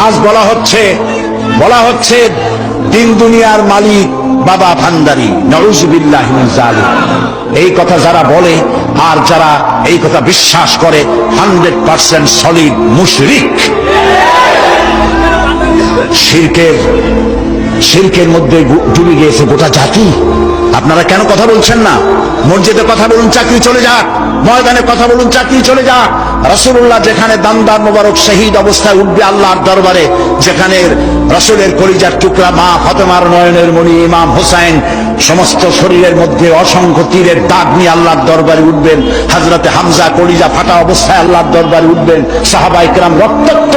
আজ বলা হচ্ছে দিন দুনিয়ার মালিক বাবা ভান্ডারী, নাউযুবিল্লাহি মিন যালিক। এই কথা যারা বলে আর যারা এই কথা বিশ্বাস করে 100% সলিড মুশরিক। শিরকের মধ্যে ডুবে গিয়েছে গোটা জাতি। আপনারা কেন কথা বলছেন না? মসজিদে কথা বলুন, চাকরি চলে যাক। ময়দানে কথা বলুন, চাকরি চলে যাক। রাসূলুল্লাহ যেখানে দান্দার মোবারক শহীদ অবস্থায় উঠবে আল্লাহর দরবারে, যেখানে রাসূলের কলিজার টুকরা মা ফাতেমার নয়নের মণি ইমাম হোসেন সমস্ত শরীরের মধ্যে অসংখ্য তীরের দাগ নিয়ে আল্লাহর দরবারে উঠবেন, হযরতে হামজা কলিজা ফাটা অবস্থায় আল্লাহর দরবারে উঠবেন, সাহাবায়ে কেরাম রক্তাক্ত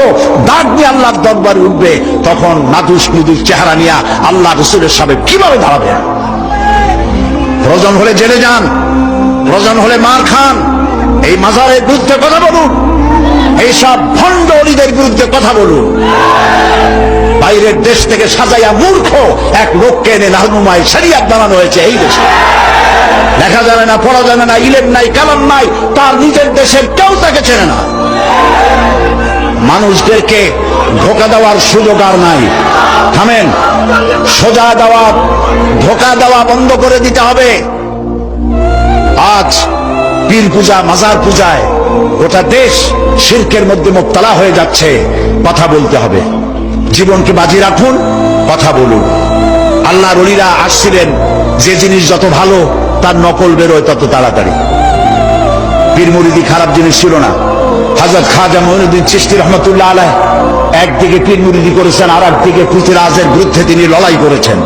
দাগ নিয়ে আল্লাহর দরবারে উঠবে, তখন নাদুস নুদুস চেহারা নিয়ে আল্লাহ রাসূলের সামনে কিভাবে দাঁড়াবেন? প্রয়োজন হলে জেলে যান, প্রয়োজন হলে মার খান, এই মাজারের বিরুদ্ধে কথা বলুন, এইসব ভণ্ড অলিদের বিরুদ্ধে কথা বলুন। বাইরের দেশ থেকে সাজাইয়া মূর্খ এক লোককে এনে রাহনুমায় শরিয়ত বানানো হয়েছে এই দেশে। লেখা যাবে না, পড়া যাবে না, ইলম নাই, কালাম নাই, তার নিজের দেশের কেউ তাকে চেনে না। মানুষদেরকে ধোঁকা দেওয়ার সুযোগ আর নাই। থামেন, সোজা দেওয়া, ধোঁকা দেওয়া বন্ধ করে দিতে হবে। আজ পীর পূজা, মাজার পূজায় গোটা দেশ শিরকের মধ্যে মুবতালা হয়ে যাচ্ছে। কথা বলতে হবে, জীবনকে বাজি রাখুন, কথা বলুন। আল্লাহর ওলিরা আসছিলেন, যে জিনিস যত ভালো তার নকল বেরোয় তত তাড়াতাড়ি। পীর মুরিদি খারাপ জিনিস ছিল না। হযরত খাজা মঈনুদ্দিন চিশতি রহমাতুল্লাহ আলাইহ একদিকে পীর মুরিদি করেছেন, আর একদিকে পৃথিরাজের বিরুদ্ধে তিনি লড়াই করেছেন,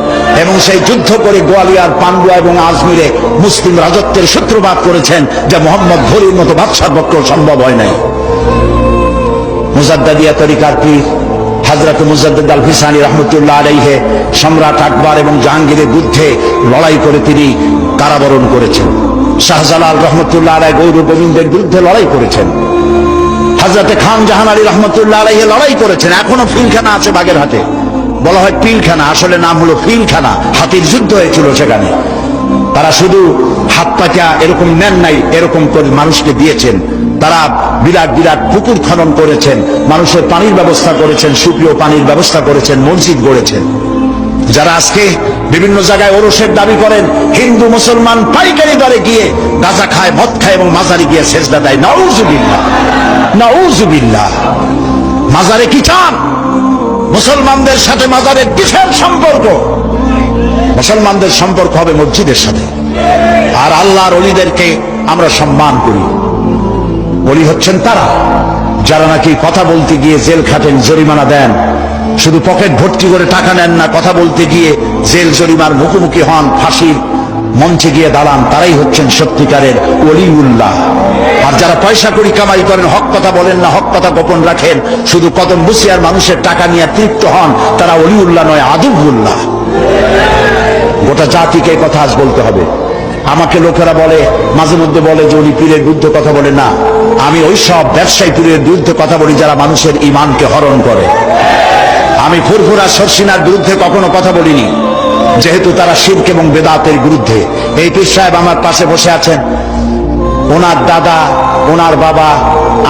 এবং সেই যুদ্ধ করে গোয়ালিয়র, পান্ডুয়া এবং আজমিরে মুসলিম রাজত্বের সূত্রপাত করেছেন, যা মোহাম্মদ ঘুরির মতো বাদশার পক্ষে সম্ভব হয় নাই। মুজাদ্দাদিয়া তরিকার পীর হযরত মুজাদ্দিদ আল ফিসানি রহমতুল্লাহ আলাইহি সম্রাট আকবর এবং জাহাঙ্গীরের বিরুদ্ধে লড়াই করে তিনি কারাবরণ করেছেন। শাহজালাল রহমতুল্লাহ আলাইহি গৌর গোবিন্দের বিরুদ্ধে লড়াই করেছেন। হযরতে খান জাহান আলী রহমতুল্লাহ আলাইহি লড়াই করেছেন। এখনো ফিলখানা আছে বাগেরহাটে, বলা হয় পিলখানা, আসলে নাম হলো ফিলখানা। হাতির যুদ্ধ হয়েছিল সেখানে। তারা শুধু হাত পাকা এরকম নেন নাই, এরকম করে মানুষকে দিয়েছেন। তারা বিরাট বিরাট পুকুর খনন করেছেন, মানুষের পানির ব্যবস্থা করেছেন, সুপ্রিয় পানির ব্যবস্থা করেছেন, মসজিদ গড়েছেন। যারা আজকে বিভিন্ন জায়গায় ওরসের দাবি করেন, হিন্দু মুসলমান পাইকারি দরে গিয়ে গাঁজা খায়, মদ খায় এবং মাজারে গিয়ে সেজদা দেয়, নাউযুবিল্লাহ, নাউযুবিল্লাহ। মাজারে কি চান? মুসলমানদের সাথে মাজারের কিসের সম্পর্ক? মুসলমানদের সম্পর্ক হবে মসজিদের সাথে। আর আল্লাহর ওলিদেরকে আমরা সম্মান করি। ওলি হচ্ছেন তারা যারা নাকি কথা বলতে গিয়ে জেল খাটেন, জরিমানা দেন, শুধু পকেট ভর্তি করে টাকা নেন না, কথা বলতে গিয়ে জেল জরিমার মুখোমুখি হন, ফাঁসির মঞ্চে গিয়ে দাঁড়ান, তারাই হচ্ছেন সত্যিকারের ওলিউল্লাহ। আর যারা পয়সা করি কামাই করেন, হক কথা বলেন না, হক কথা গোপন রাখেন, শুধু কদম বুসিয়ার মানুষের টাকা নিয়ে তৃপ্ত হন, তারা ওলিউল্লাহ নয়, আদুউল্লাহ। গোটা জাতিকে কথা আজ বলতে হবে। আমাকে লোকেরা বলে, মাঝে মধ্যে বলে যে উনি পীরের বিরুদ্ধে কথা বলে। না, আমি ওই সব ব্যবসায়ী পীরের বিরুদ্ধে কথা বলি যারা মানুষের ঈমানকে হরণ করে। আমি ফুরফুরা সরসিনার বিরুদ্ধে কখনো কথা বলিনি, যেহেতু তারা শিরক এবং বেদাতের বিরুদ্ধে। এই পীর সাহেব আমার পাশে বসে আছেন, ওনার দাদা, ওনার বাবা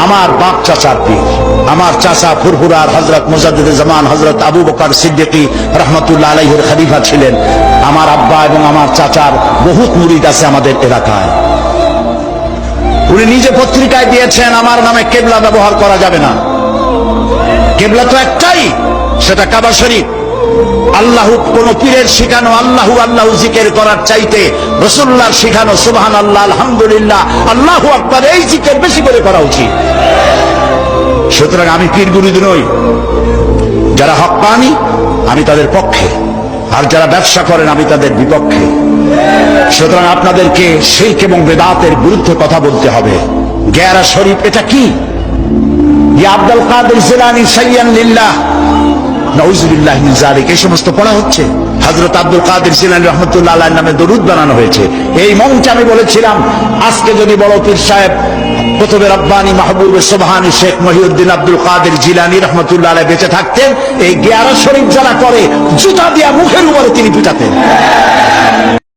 আমার বাপ চাচার পীর। আমার চাচা ফুরফুরার হযরত মুজাদ্দিদে জামান হযরত আবু বকর সিদ্দিকী রহমতুল্লাহ আলাইহির খলিফা ছিলেন। আমার আব্বা এবং আমার চাচার বহুত মুরিদ আছে আমাদের এলাকায়। উনি নিজে পত্রিকায় দিয়েছেন আমার নামে কেবলা ব্যবহার করা যাবে না। কেবলা তো একটাই, সেটা কাবা শরীফ। আল্লাহ, কোন পীরের শিখানো আল্লাহু আল্লাহু জিকির করার চাইতে রাসূলুল্লাহর শিখানো সুবহানাল্লাহ, আলহামদুলিল্লাহ, আল্লাহু আকবার, এই জিকির বেশি করে করা উচিত। সুতরাং আমি পীর মুরিদ নই। যারা হক্কানি আমি তাদের পক্ষে, আর যারা ব্যবসা করেন আমি তাদের বিপক্ষে। সুতরাং আপনাদেরকে শিরক এবং বেদাতের বিরুদ্ধে কথা বলতে হবে। গেরা শরীফ এটা কি? ইয়া আব্দুল কাদের জিলানী সাইয়্যান লিল্লাহ, নাউযুবিল্লাহি মিন যালিক, এই সমস্ত পড়া হচ্ছে। হযরত আব্দুল কাদের জিলানী রাহমাতুল্লাহ আলাইহির নামে দরুদ বানানো হয়েছে। এই মঞ্চে আমি বলেছিলাম, আজকে যদি বড় পীর সাহেব কুতুবে রব্বানী মাহবুবে সুবহানী শেখ মহিউদ্দিন আব্দুল কাদের জিলানী রাহমাতুল্লাহ আলাইহি বেঁচে থাকতেন, এই গেরা শরীফ যারা করে জুতা দিয়া মুখের উপরে তিনি পিটাতেন।